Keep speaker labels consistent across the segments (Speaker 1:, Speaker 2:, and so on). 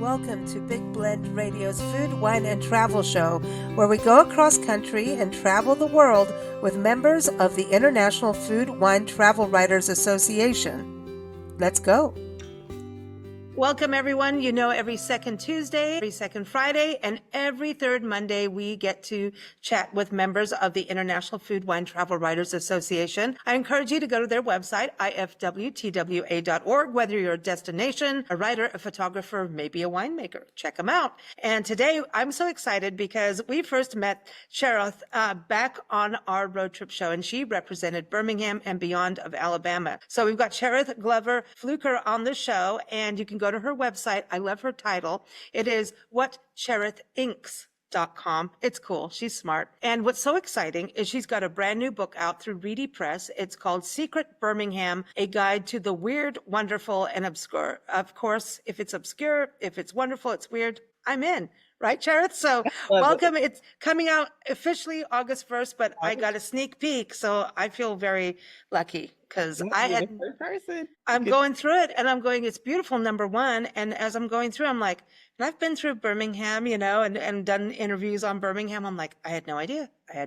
Speaker 1: Welcome to Big Blend Radio's Food, Wine, and Travel Show, where we go across country and travel the world with members of the International Food, Wine, Travel Writers Association. Let's go. Welcome, everyone. You know, every second Tuesday, every second Friday, and every third Monday, we get to chat with members of the International Food, Wine, Travel Writers Association. I encourage you to go to their website, IFWTWA.org, whether you're a destination, a writer, a photographer, maybe a winemaker. Check them out. And today, I'm so excited because we first met Cherith back on our road trip show, and she represented Birmingham and beyond of Alabama. So we've got Cherith Glover Fulker on the show, and you can go to her website. I love her title. It is whatcherithInks.com. It's cool. She's smart. And what's so exciting is she's got a brand new book out through Reedy Press. It's called Secret Birmingham, A Guide to the Weird, Wonderful, and Obscure. Of course, if it's obscure, if it's wonderful, it's weird, I'm in. Right, Cherith? So welcome. It's coming out officially August 1st, but I got a sneak peek. So I feel very lucky because I'm going through it and I'm going, it's beautiful, number one. And as I'm going through, I'm like, and I've been through Birmingham, you know, and done interviews on Birmingham. I'm like, I had no idea. I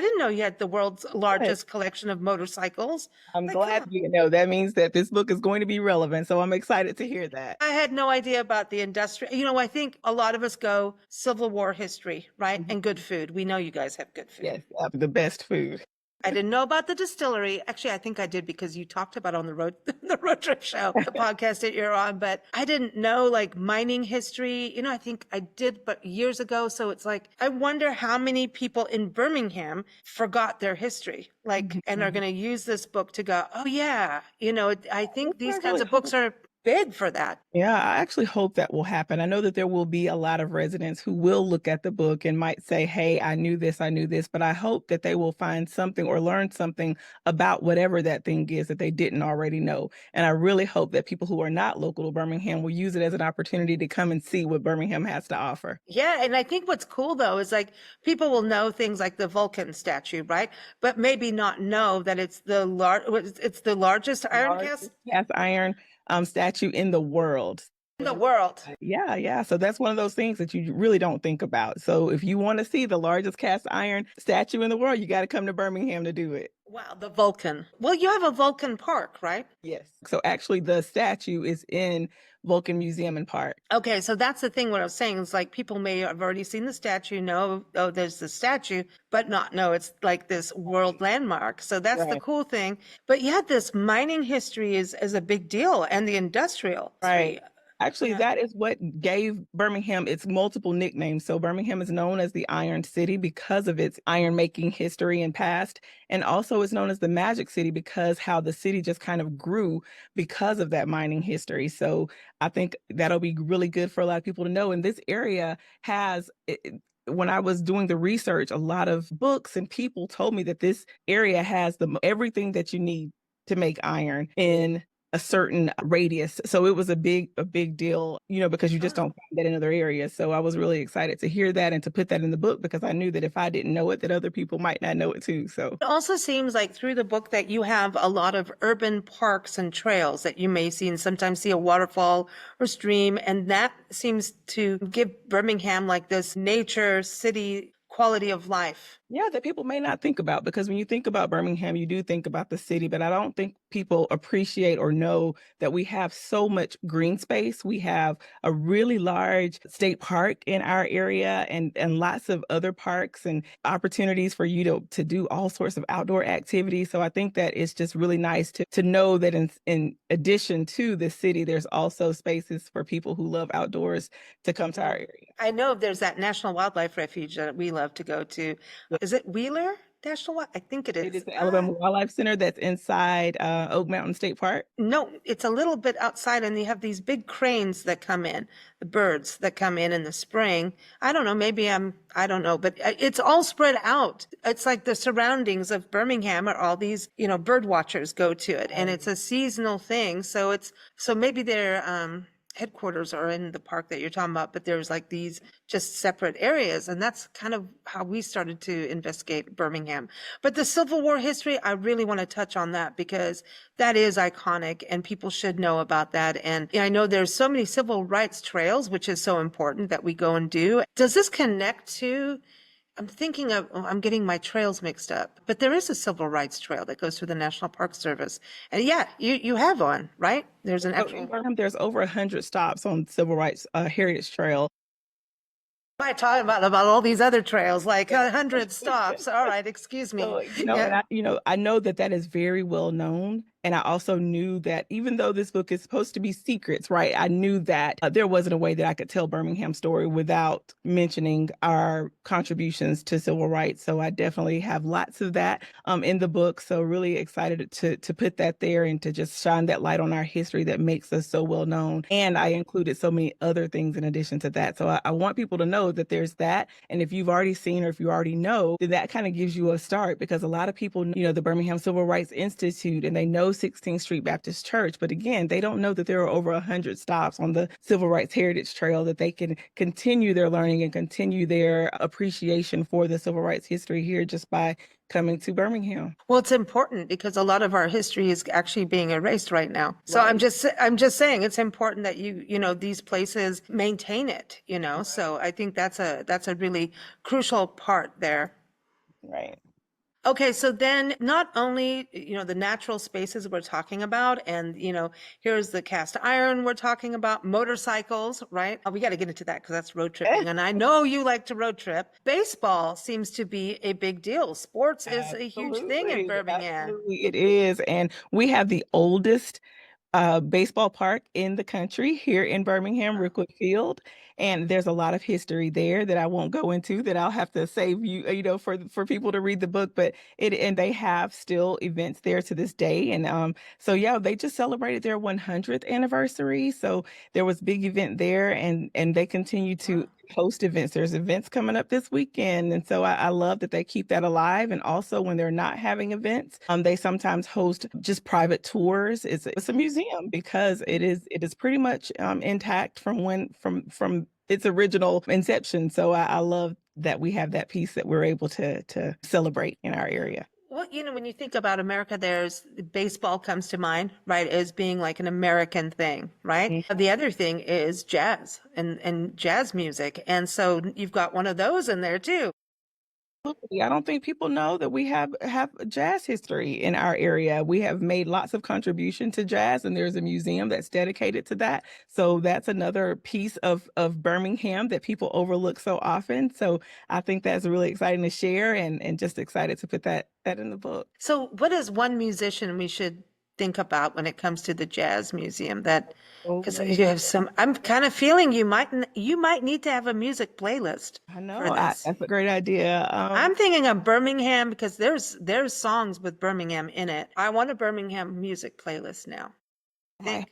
Speaker 1: didn't know you had the world's largest collection of motorcycles.
Speaker 2: I'm glad you know. That means that this book is going to be relevant. So I'm excited to hear that.
Speaker 1: I had no idea about the industry. You know, I think a lot of us go Civil War history, right? Mm-hmm. And good food. We know you guys have good food.
Speaker 2: Yes, the best food.
Speaker 1: I didn't know about the distillery. Actually, I think I did because you talked about it on the road trip show, the podcast that you're on, but I didn't know like mining history. You know, I think I did, but years ago. So it's like, I wonder how many people in Birmingham forgot their history, like, and are going to use this book to go, oh yeah. You know, I think these kinds of books are big for that.
Speaker 2: Yeah, I actually hope that will happen. I know that there will be a lot of residents who will look at the book and might say, hey, I knew this, but I hope that they will find something or learn something about whatever that thing is that they didn't already know. And I really hope that people who are not local to Birmingham will use it as an opportunity to come and see what Birmingham has to offer.
Speaker 1: Yeah, and I think what's cool though is like people will know things like the Vulcan statue, right? But maybe not know that it's the largest iron cast
Speaker 2: iron statue in the world. Yeah. So that's one of those things that you really don't think about. So if you want to see the largest cast iron statue in the world, you got to come to Birmingham to do it.
Speaker 1: Wow, the Vulcan. Well, you have a Vulcan Park, right?
Speaker 2: Yes. So actually the statue is in Vulcan Museum and Park.
Speaker 1: Okay, so that's the thing. What I was saying is like people may have already seen the statue, know, oh, there's the statue, but not know it's like this world landmark. So that's the cool thing. But yeah, this mining history is a big deal, and the industrial.
Speaker 2: Right. Actually, that is what gave Birmingham its multiple nicknames. So Birmingham is known as the Iron City because of its iron making history and past. And also it's known as the Magic City because how the city just kind of grew because of that mining history. So I think that'll be really good for a lot of people to know. And this area has... when I was doing the research, a lot of books and people told me that this area has everything that you need to make iron in a certain radius. So it was a big deal, you know, because you just don't find that in other areas. So I was really excited to hear that and to put that in the book because I knew that if I didn't know it, that other people might not know it too. So
Speaker 1: it also seems like through the book that you have a lot of urban parks and trails that you may see and sometimes see a waterfall or stream. And that seems to give Birmingham like this nature city quality of life.
Speaker 2: Yeah, that people may not think about, because when you think about Birmingham, you do think about the city, but I don't think people appreciate or know that we have so much green space. We have a really large state park in our area and lots of other parks and opportunities for you to do all sorts of outdoor activities. So I think that it's just really nice to know that in addition to the city, there's also spaces for people who love outdoors to come to our area.
Speaker 1: I know there's that National Wildlife Refuge that we love to go to. Is it Wheeler National? I think it is.
Speaker 2: It is the Alabama Wildlife Center that's inside Oak Mountain State Park.
Speaker 1: No, it's a little bit outside, and you have these big cranes that come in, the birds that come in the spring. I don't know, maybe I don't know, but it's all spread out. It's like the surroundings of Birmingham are all these, you know, bird watchers go to it, and it's a seasonal thing. So maybe they're headquarters are in the park that you're talking about, but there's like these just separate areas. And that's kind of how we started to investigate Birmingham. But the Civil War history, I really want to touch on that because that is iconic and people should know about that. And I know there's so many civil rights trails, which is so important that we go and do. Does this connect to I'm getting my trails mixed up, but there is a civil rights trail that goes through the National Park Service. And yeah, you have one, right? There's an actual.
Speaker 2: There's over 100 stops on Civil Rights Heritage Trail.
Speaker 1: I talking about all these other trails, like 100 stops. All right, excuse me.
Speaker 2: So, and I know that is very well known. And I also knew that even though this book is supposed to be secrets, right? I knew that there wasn't a way that I could tell Birmingham story without mentioning our contributions to civil rights. So I definitely have lots of that in the book. So really excited to put that there and to just shine that light on our history that makes us so well known. And I included so many other things in addition to that. So I want people to know that there's that. And if you've already seen or if you already know, then that kind of gives you a start because a lot of people, the Birmingham Civil Rights Institute, and they know 16th Street Baptist Church. But again, they don't know that there are over 100 stops on the Civil Rights Heritage Trail that they can continue their learning and continue their appreciation for the civil rights history here just by coming to Birmingham.
Speaker 1: Well, it's important because a lot of our history is actually being erased right now. So right. I'm just saying it's important that these places maintain it, Right. So I think that's a really crucial part there.
Speaker 2: Right.
Speaker 1: Okay, so then not only, the natural spaces we're talking about, and, here's the cast iron we're talking about, motorcycles, right? We got to get into that because that's road tripping. And I know you like to road trip. Baseball seems to be a big deal. Sports is a huge thing in Birmingham.
Speaker 2: Absolutely, it is. And we have the oldest baseball park in the country here in Birmingham, Rickwood Field. And there's a lot of history there that I won't go into that I'll have to save you, for people to read the book, but and they have still events there to this day. And so yeah, they just celebrated their 100th anniversary. So there was a big event there and they continue to host events. There's events coming up this weekend. And so I love that they keep that alive. And also when they're not having events, they sometimes host just private tours. It's a museum because it is pretty much intact from its original inception. So I love that we have that piece that we're able to celebrate in our area.
Speaker 1: Well, when you think about America, there's baseball comes to mind, right, as being like an American thing, right? Mm-hmm. The other thing is jazz and jazz music. And so you've got one of those in there too.
Speaker 2: I don't think people know that we have jazz history in our area. We have made lots of contribution to jazz, and there's a museum that's dedicated to that. So that's another piece of Birmingham that people overlook so often. So I think that's really exciting to share and just excited to put that in the book.
Speaker 1: So what is one musician we should think about when it comes to the jazz museum because you have I'm kind of feeling you might need to have a music playlist.
Speaker 2: I know that's a great idea.
Speaker 1: I'm thinking of Birmingham because there's songs with Birmingham in it. I want a Birmingham music playlist now.
Speaker 2: I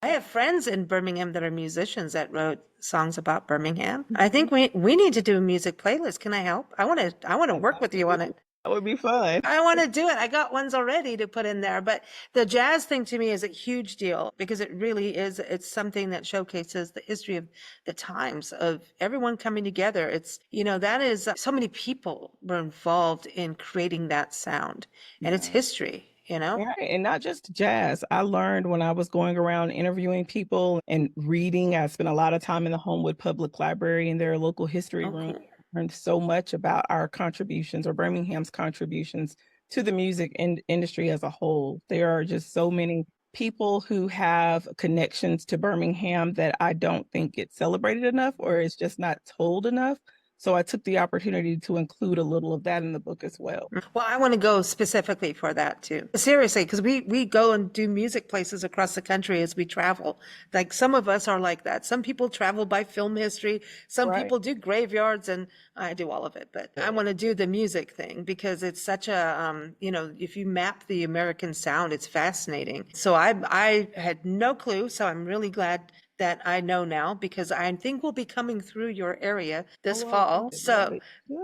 Speaker 1: have friends in Birmingham that are musicians that wrote songs about Birmingham. I think we need to do a music playlist. Can I help? I want to work with you on it.
Speaker 2: That would be fun.
Speaker 1: I want to do it. I got ones already to put in there. But the jazz thing to me is a huge deal because it really is. It's something that showcases the history of the times of everyone coming together. It's, that is so many people were involved in creating that sound and its history.
Speaker 2: Right. And not just jazz. I learned when I was going around interviewing people and reading. I spent a lot of time in the Homewood Public Library in their local history room. Learned so much about our contributions or Birmingham's contributions to the music industry as a whole. There are just so many people who have connections to Birmingham that I don't think it's celebrated enough or it's just not told enough. So I took the opportunity to include a little of that in the book as well.
Speaker 1: Well, I want to go specifically for that too. Seriously, because we go and do music places across the country as we travel. Like some of us are like that. Some people travel by film history. Some people do graveyards, and I do all of it. But I want to do the music thing because it's such a, if you map the American sound, it's fascinating. So I had no clue. So I'm really glad that I know now, because I think we'll be coming through your area this
Speaker 2: Oh,
Speaker 1: fall.
Speaker 2: good.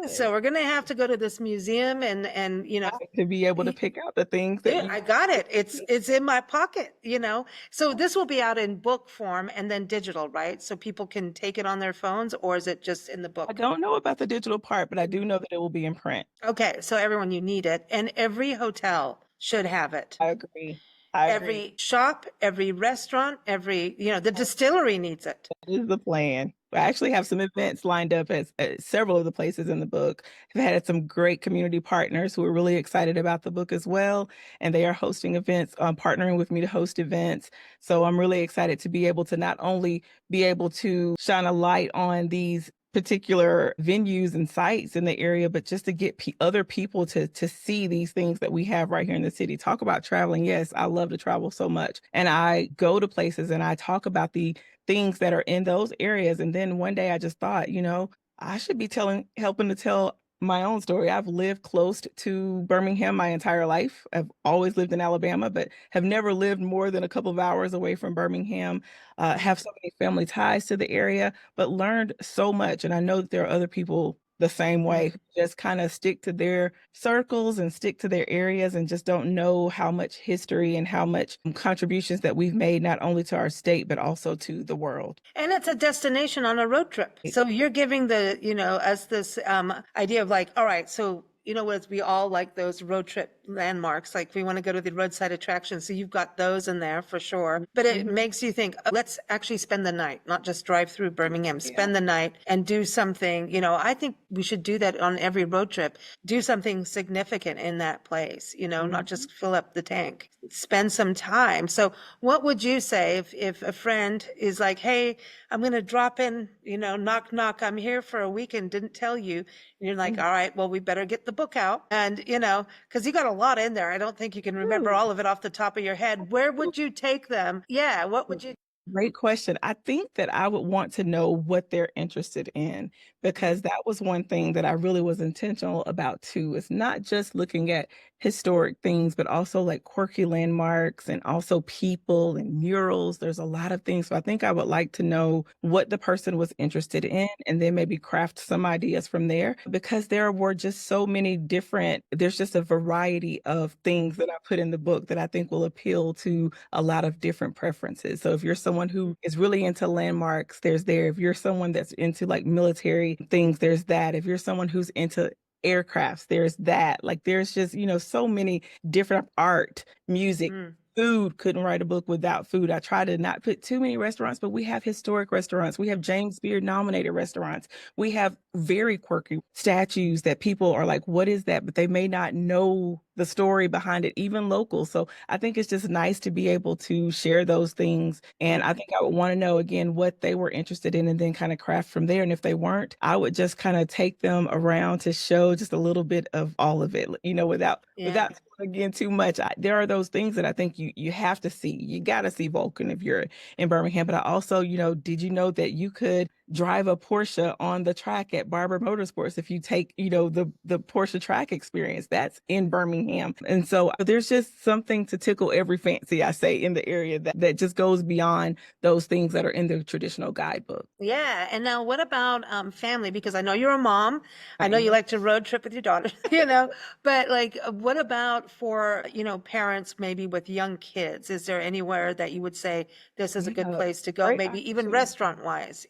Speaker 1: So we're going to have to go to this museum and
Speaker 2: To be able to pick out the things that
Speaker 1: I got it. It's in my pocket, So this will be out in book form and then digital, right? So people can take it on their phones, or is it just in the
Speaker 2: I
Speaker 1: book?
Speaker 2: don't know about the digital part, but I do know that it will be in print.
Speaker 1: Okay, so everyone, you need it, and every hotel should have it.
Speaker 2: I agree. I agree.
Speaker 1: Every shop, every restaurant, the distillery needs it.
Speaker 2: That is the plan. I actually have some events lined up at several of the places in the book. I've had some great community partners who are really excited about the book as well, and they are hosting events, partnering with me to host events. So I'm really excited to be able to not only be able to shine a light on these particular venues and sites in the area, but just to get other people to see these things that we have right here in the city. Talk about traveling. Yes, I love to travel so much. And I go to places and I talk about the things that are in those areas. And then one day I just thought, I should be helping to tell my own story. I've lived close to Birmingham my entire life. I've always lived in Alabama, but have never lived more than a couple of hours away from Birmingham. Have so many family ties to the area, but learned so much. And I know that there are other people the same way, who just kind of stick to their circles and stick to their areas and just don't know how much history and how much contributions that we've made, not only to our state, but also to the world.
Speaker 1: And it's a destination on a road trip. So you're giving us this idea of like, all right, so as we all like those road trip landmarks, like we want to go to the roadside attractions. So you've got those in there for sure. But it makes you think, let's actually spend the night, not just drive through Birmingham, spend the night and do something. I think we should do that on every road trip, do something significant in that place, not just fill up the tank, spend some time. So what would you say if a friend is like, hey, I'm going to drop in, knock, knock, I'm here for a week and didn't tell you. And you're like, all right, well, we better get the book out. And, because you got a lot in there. I don't think you can remember all of it off the top of your head. Where would you take them? Yeah. What would you?
Speaker 2: Great question. I think that I would want to know what they're interested in, because that was one thing that I really was intentional about too. It's not just looking at historic things, but also like quirky landmarks and also people and murals. There's a lot of things. So I think I would like to know what the person was interested in and then maybe craft some ideas from there, because there were just so many there's just a variety of things that I put in the book that I think will appeal to a lot of different preferences. So if you're someone who is really into landmarks, there's there. If you're someone that's into like military things, there's that. If you're someone who's into aircrafts, there's that. Like there's just, so many different art, music, food. Couldn't write a book without food. I try to not put too many restaurants, but we have historic restaurants. We have James Beard nominated restaurants. We have very quirky statues that people are like, what is that? But they may not know the story behind it, even local. So I think it's just nice to be able to share those things. And I think I would want to know again what they were interested in and then kind of craft from there. And if they weren't, I would just kind of take them around to show just a little bit of all of it, without again too much. There are those things that I think you have to see. You got to see Vulcan if you're in Birmingham. But I also, did you know that you could drive a Porsche on the track at Barber Motorsports if you take, the Porsche track experience? That's in Birmingham. And so there's just something to tickle every fancy, I say, in the area that just goes beyond those things that are in the traditional guidebook.
Speaker 1: Yeah. And now what about family? Because I know you're a mom. I know you like to road trip with your daughter, but like, what about for, parents maybe with young kids? Is there anywhere that you would say this is a good place to go? Maybe even restaurant wise,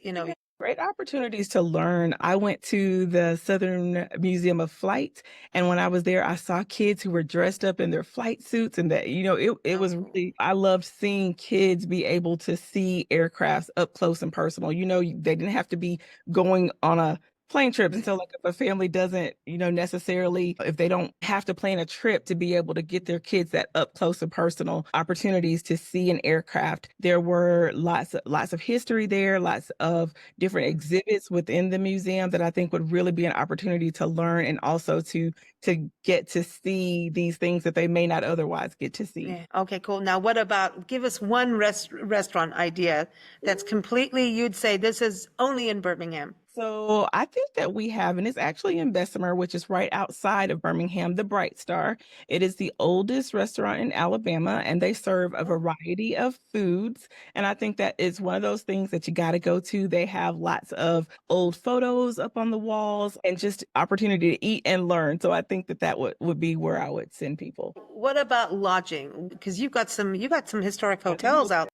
Speaker 2: Great opportunities to learn. I went to the Southern Museum of Flight, and when I was there, I saw kids who were dressed up in their flight suits, and that, it was really, I loved seeing kids be able to see aircrafts up close and personal. They didn't have to be going on a plane trip. And so like if a family doesn't, necessarily, if they don't have to plan a trip to be able to get their kids that up close and personal opportunities to see an aircraft, there were lots of history there, lots of different exhibits within the museum that I think would really be an opportunity to learn and also to get to see these things that they may not otherwise get to see.
Speaker 1: Yeah. Okay, cool. Now, what about, give us one restaurant idea that's completely, you'd say this is only in Birmingham.
Speaker 2: So I think that we have, and it's actually in Bessemer, which is right outside of Birmingham, the Bright Star. It is the oldest restaurant in Alabama, and they serve a variety of foods. And I think that is one of those things that you got to go to. They have lots of old photos up on the walls and just opportunity to eat and learn. So I think that would be where I would send people.
Speaker 1: What about lodging? Because you got some historic hotels out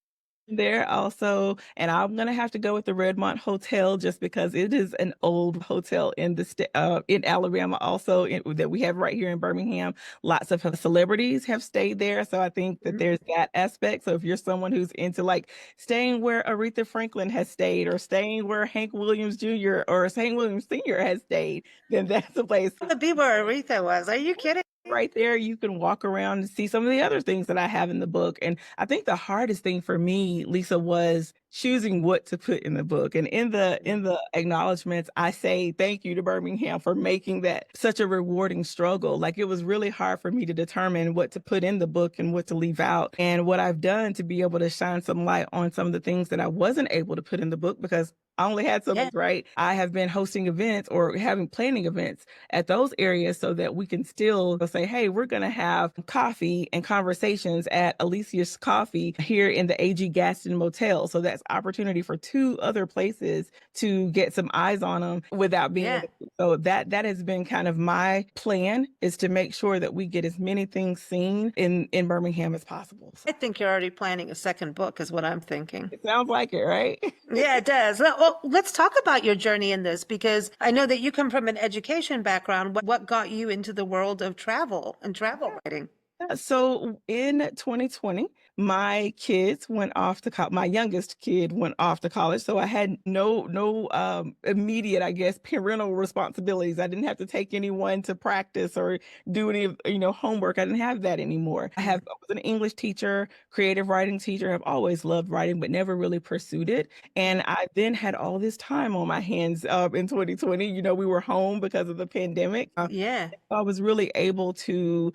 Speaker 2: There also, and I'm gonna have to go with the Redmont Hotel just because it is an old hotel in the in Alabama also that we have right here in Birmingham. Lots of celebrities have stayed there, so I think that
Speaker 1: there.
Speaker 2: there's that aspect. So if you're someone who's into like staying where Aretha Franklin has stayed, or staying where Hank Williams Jr. or Hank Williams Sr. has stayed, then that's a place.
Speaker 1: To be where Aretha was. Are you kidding?
Speaker 2: Right there, you can walk around and see some of the other things that I have in the book. And I think the hardest thing for me, Lisa, was choosing what to put in the book. And in the acknowledgments, I say thank you to Birmingham for making that such a rewarding struggle. Like, it was really hard for me to determine what to put in the book and what to leave out. And what I've done to be able to shine some light on some of the things that I wasn't able to put in the book because I only had so much, right? I have been hosting events or having planning events at those areas so that we can still say, hey, we're going to have coffee and conversations at Alicia's Coffee here in the A.G. Gaston Motel. So that's opportunity for two other places to get some eyes on them without being. So that has been kind of my plan, is to make sure that we get as many things seen in Birmingham as possible. So
Speaker 1: I think you're already planning a second book is what I'm thinking.
Speaker 2: it sounds like it, right?
Speaker 1: Yeah, it does. Well, let's talk about your journey in this, because I know that you come from an education background. What got you into the world of travel and travel writing?
Speaker 2: So in 2020, my kids went off to college. My youngest kid went off to college, so I had no immediate, I guess, parental responsibilities. I didn't have to take anyone to practice or do any homework. I didn't have that anymore. I was an English teacher, creative writing teacher. I've always loved writing, but never really pursued it. And I then had all this time on my hands in 2020. We were home because of the pandemic.
Speaker 1: Yeah.
Speaker 2: I was really able to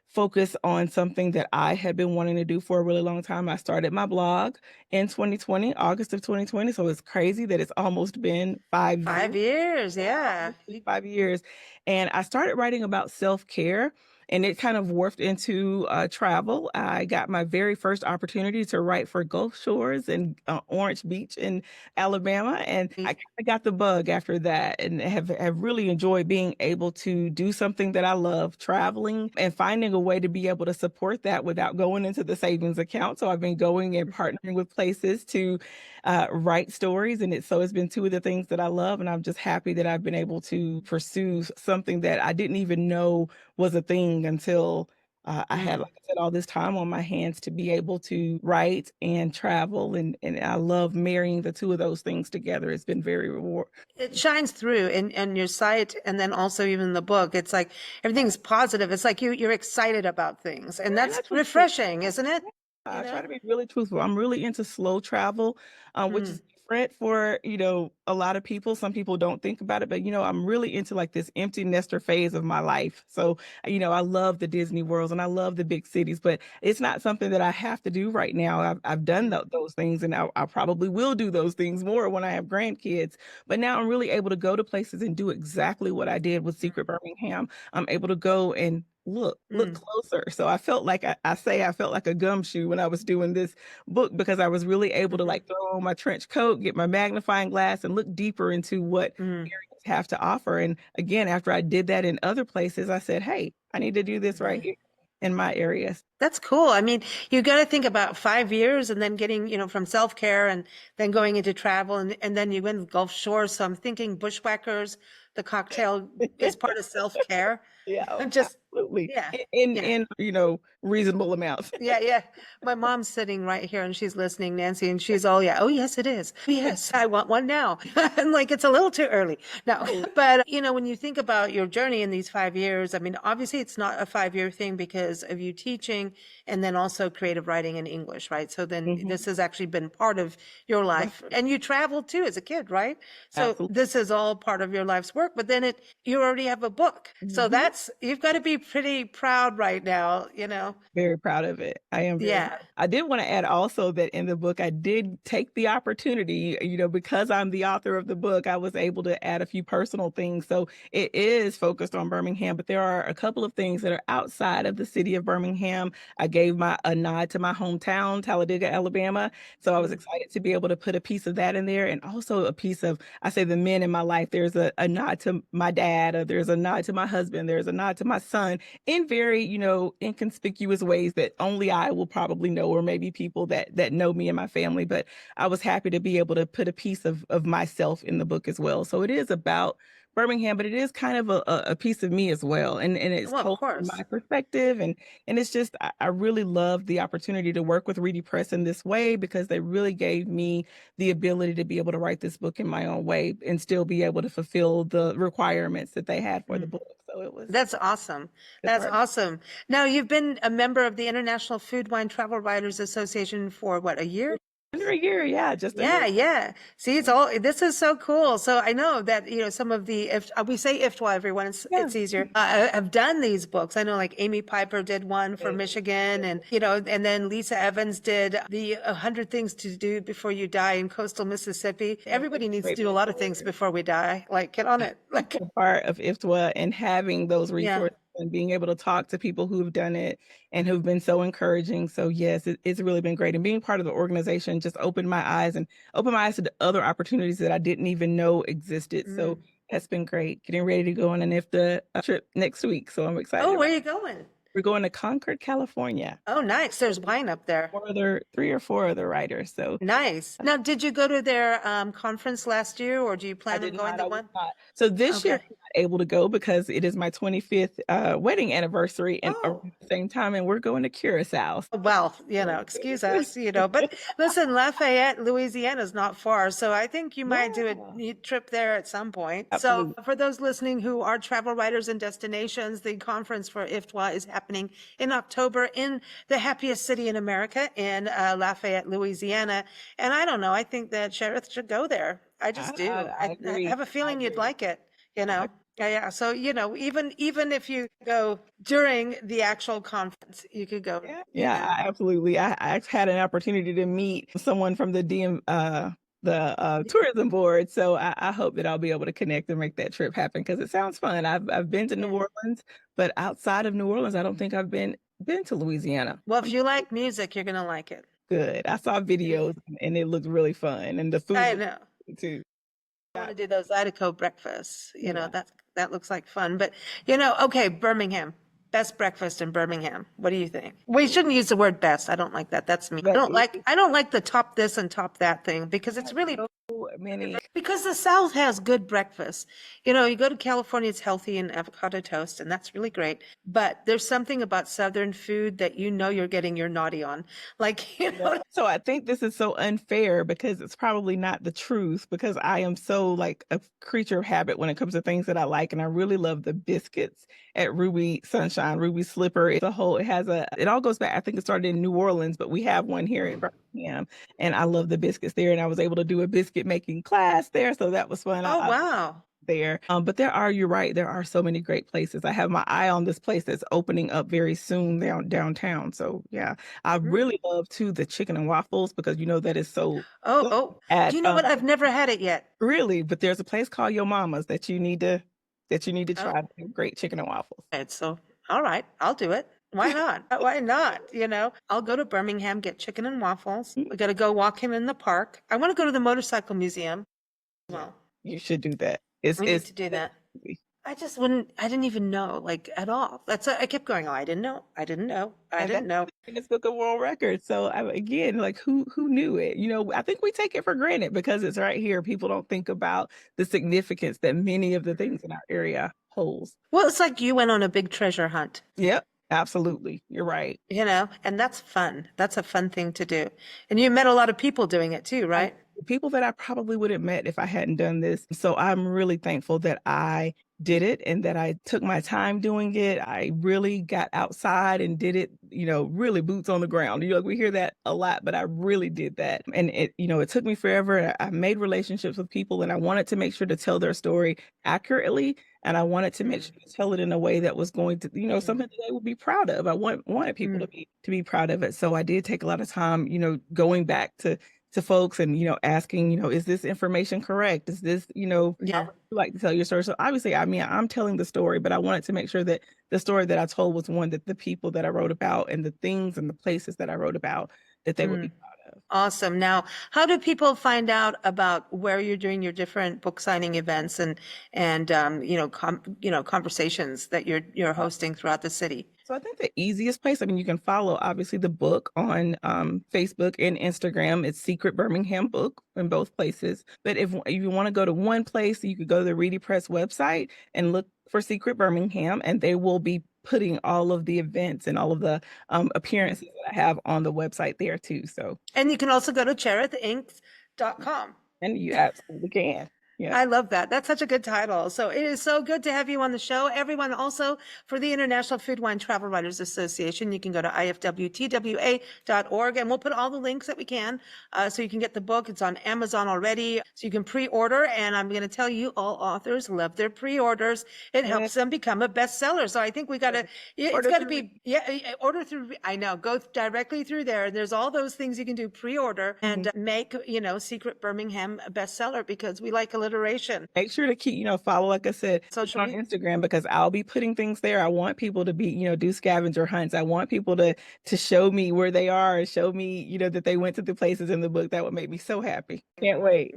Speaker 2: focus on something that I had been wanting to do for a really long time. I started my blog in 2020, August of 2020. So it's crazy that it's almost been 5 years.
Speaker 1: 5 years, yeah.
Speaker 2: 5 years. And I started writing about self-care. And it kind of morphed into travel. I got my very first opportunity to write for Gulf Shores and Orange Beach in Alabama. And I got the bug after that, and have really enjoyed being able to do something that I love, traveling and finding a way to be able to support that without going into the savings account. So I've been going and partnering with places to write stories. And it's been two of the things that I love. And I'm just happy that I've been able to pursue something that I didn't even know was a thing until I had, like I said, all this time on my hands to be able to write and travel. And I love marrying the two of those things together. It's been very rewarding.
Speaker 1: It shines through in your site, and then also even the book. It's like everything's positive. It's like you're excited about things, and that's refreshing, isn't it?
Speaker 2: I try to be really truthful. I'm really into slow travel, which is different for, a lot of people. Some people don't think about it, but, I'm really into like this empty nester phase of my life. So, I love the Disney worlds and I love the big cities, but it's not something that I have to do right now. I've done those things, and I probably will do those things more when I have grandkids. But now I'm really able to go to places and do exactly what I did with Secret Birmingham. I'm able to go and look closer. So I felt like I felt like a gumshoe when I was doing this book, because I was really able to like throw on my trench coat, get my magnifying glass, and look deeper into what areas have to offer. And again, after I did that in other places, I said, hey, I need to do this right here in my areas.
Speaker 1: That's cool. I mean, you got to think about 5 years and then getting, from self-care and then going into travel, and then you went to Gulf Shores. So I'm thinking bushwhackers, the cocktail is part of self-care.
Speaker 2: Yeah, absolutely.
Speaker 1: Yeah.
Speaker 2: In reasonable amounts.
Speaker 1: Yeah. My mom's sitting right here and she's listening, Nancy, and she's all, oh, yes, it is. Yes, I want one now. I'm like, it's a little too early. No, but when you think about your journey in these 5 years, I mean, obviously it's not a 5-year thing because of you teaching, and then also creative writing in English, right? So then
Speaker 2: Mhm.
Speaker 1: this has actually been part of your life. And you traveled too as a kid, right? So
Speaker 2: Absolutely.
Speaker 1: this is all part of your life's work, but then you already have a book. So you've got to be pretty proud right now, you know?
Speaker 2: Very proud of it. I am very proud. I did want to add also that in the book, I did take the opportunity, because I'm the author of the book, I was able to add a few personal things. So it is focused on Birmingham, but there are a couple of things that are outside of the city of Birmingham. I gave a nod to my hometown, Talladega, Alabama. So I was excited to be able to put a piece of that in there, and also a piece of, I say, the men in my life. There's a nod to my dad, or there's a nod to my husband, there's a nod to my son, in very, inconspicuous ways that only I will probably know, or maybe people that know me and my family. But I was happy to be able to put a piece of myself in the book as well. So it is about Birmingham, but it is kind of a piece of me as well. And it's told from my perspective. And it's just, I really love the opportunity to work with Reedy Press in this way, because they really gave me the ability to be able to write this book in my own way and still be able to fulfill the requirements that they had for the book. So that's awesome. That's awesome. Now, you've been a member of the International Food, Wine, Travel Writers Association for what, a year? Under a year, yeah, just
Speaker 1: yeah. See, this is so cool. So I know that some of if we say IFWTWA, everyone, it's easier. I've done these books. I know, like Amy Piper did one for Michigan, and and then Lisa Evans did the 100 Things to Do Before You Die in Coastal Mississippi. Everybody needs to do a lot of things before we die. Like, get on it. Like,
Speaker 2: part of IFWTWA and having those resources. And being able to talk to people who've done it and who've been so encouraging. So yes, it's really been great. And being part of the organization just opened my eyes to the other opportunities that I didn't even know existed. So that's been great. Getting ready to go on an IFTA trip next week. So I'm excited.
Speaker 1: Oh, where are you going?
Speaker 2: We're going to Concord, California.
Speaker 1: Oh, nice. There's wine up there.
Speaker 2: 3 or 4 other writers. So
Speaker 1: nice. Now, did you go to their conference last year, or do you plan on going to one?
Speaker 2: So this year, I'm not able to go because it is my 25th wedding anniversary, and around the same time, and we're going to Curacao.
Speaker 1: Well, excuse us, but listen, Lafayette, Louisiana is not far, so I think you might do a trip there at some point.
Speaker 2: Absolutely.
Speaker 1: So for those listening who are travel writers and destinations, the conference for IFWTWA is happening in October in the happiest city in America, in Lafayette, Louisiana. And I don't know, I think that Cherith should go there. I just do. I have a feeling you'd like it, Yeah. So, even if you go during the actual conference, you could go.
Speaker 2: Yeah, absolutely. I had an opportunity to meet someone from the tourism board. So I hope that I'll be able to connect and make that trip happen, because it sounds fun. I've been to New Orleans, but outside of New Orleans, I don't think I've been to Louisiana.
Speaker 1: Well, if you like music, you're going to like it.
Speaker 2: Good. I saw videos and it looked really fun. And the food.
Speaker 1: I know.
Speaker 2: Too.
Speaker 1: I want to do those Zydeco breakfasts. That looks like fun. But, okay, Birmingham. Best breakfast in Birmingham. What do you think? We shouldn't use the word best. I don't like that. That's me. I don't like the top this and top that thing, because it's really
Speaker 2: many.
Speaker 1: Because the South has good breakfast. You go to California, it's healthy and avocado toast, and that's really great. But there's something about Southern food that you're getting your naughty on. Like,
Speaker 2: So I think this is so unfair, because it's probably not the truth, because I am so like a creature of habit when it comes to things that I like. And I really love the biscuits at Ruby Sunshine, Ruby Slipper. It all goes back. I think it started in New Orleans, but we have one here in Birmingham, and I love the biscuits there. And I was able to do a biscuit making class there. So that was fun.
Speaker 1: Oh, wow.
Speaker 2: There. But you're right. There are so many great places. I have my eye on this place that's opening up very soon downtown. So yeah, I really love too the chicken and waffles, because that is so.
Speaker 1: Do you know what? I've never had it yet.
Speaker 2: Really, but there's a place called Yo Mama's that you need to try. Great chicken and waffles.
Speaker 1: So all right, I'll do it. Why not? Why not? I'll go to Birmingham, get chicken and waffles. We got to go walking in the park. I want to go to the motorcycle museum. Well,
Speaker 2: you should do that.
Speaker 1: We need to do that. I didn't even know, like, at all. I kept going, I didn't know.
Speaker 2: Guinness Book of World Records. So again, like, who knew it? I think we take it for granted because it's right here. People don't think about the significance that many of the things in our area holds.
Speaker 1: Well, it's like you went on a big treasure hunt.
Speaker 2: Yep. Absolutely. You're right.
Speaker 1: And that's fun. That's a fun thing to do. And you met a lot of people doing it too, right?
Speaker 2: People that I probably would have met if I hadn't done this. So I'm really thankful that I did it and that I took my time doing it. I really got outside and did it, really boots on the ground. We hear that a lot, but I really did that. And it took me forever. I made relationships with people and I wanted to make sure to tell their story accurately. And I wanted to make sure to tell it in a way that was going to, something that they would be proud of. I wanted people to be proud of it. So I did take a lot of time, going back to folks and, asking, is this information correct? Is this, how would you like to tell your story? So obviously, I'm telling the story, but I wanted to make sure that the story that I told was one that the people that I wrote about and the things and the places that I wrote about, that they would be proud of.
Speaker 1: Awesome. Now, how do people find out about where you're doing your different book signing events and conversations that you're hosting throughout the city?
Speaker 2: So I think the easiest place, you can follow obviously the book on Facebook and Instagram. It's Secret Birmingham Book in both places. But if you want to go to one place, you could go to the Reedy Press website and look for Secret Birmingham, and they will be putting all of the events and all of the appearances that I have on the website there too. So,
Speaker 1: and you can also go to CherithInc.com.
Speaker 2: And you absolutely can. Yeah.
Speaker 1: I love that. That's such a good title. So it is so good to have you on the show. Everyone, also for the International Food, Wine, Travel Writers Association, you can go to IFWTWA.org, and we'll put all the links that we can so you can get the book. It's on Amazon already, so you can pre-order. And I'm going to tell you, all authors love their pre-orders. It helps them become a bestseller. So I think we got to, it's got to be, order through, I know, go directly through there. There's all those things you can do, pre-order and make, Secret Birmingham a bestseller, because we like alliteration.
Speaker 2: Make sure to keep, follow, like I said,
Speaker 1: social
Speaker 2: on Instagram, because I'll be putting things there. I want people to be, do scavenger hunts. I want people to show me where they are and show me, that they went to the places in the book. That would make me so happy. Can't wait.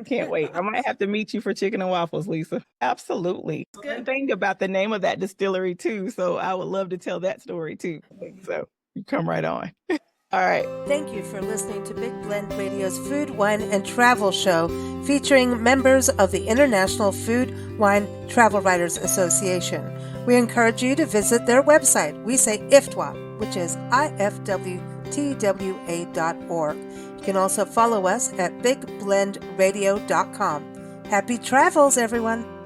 Speaker 2: I might have to meet you for chicken and waffles, Lisa. Absolutely. Good thing about the name of that distillery too. So I would love to tell that story too. So you come right on. All right.
Speaker 1: Thank you for listening to Big Blend Radio's Food, Wine, and Travel Show, featuring members of the International Food, Wine, Travel Writers Association. We encourage you to visit their website. We say IFWTWA, which is IFWTWA.org. You can also follow us at bigblendradio.com. Happy travels, everyone.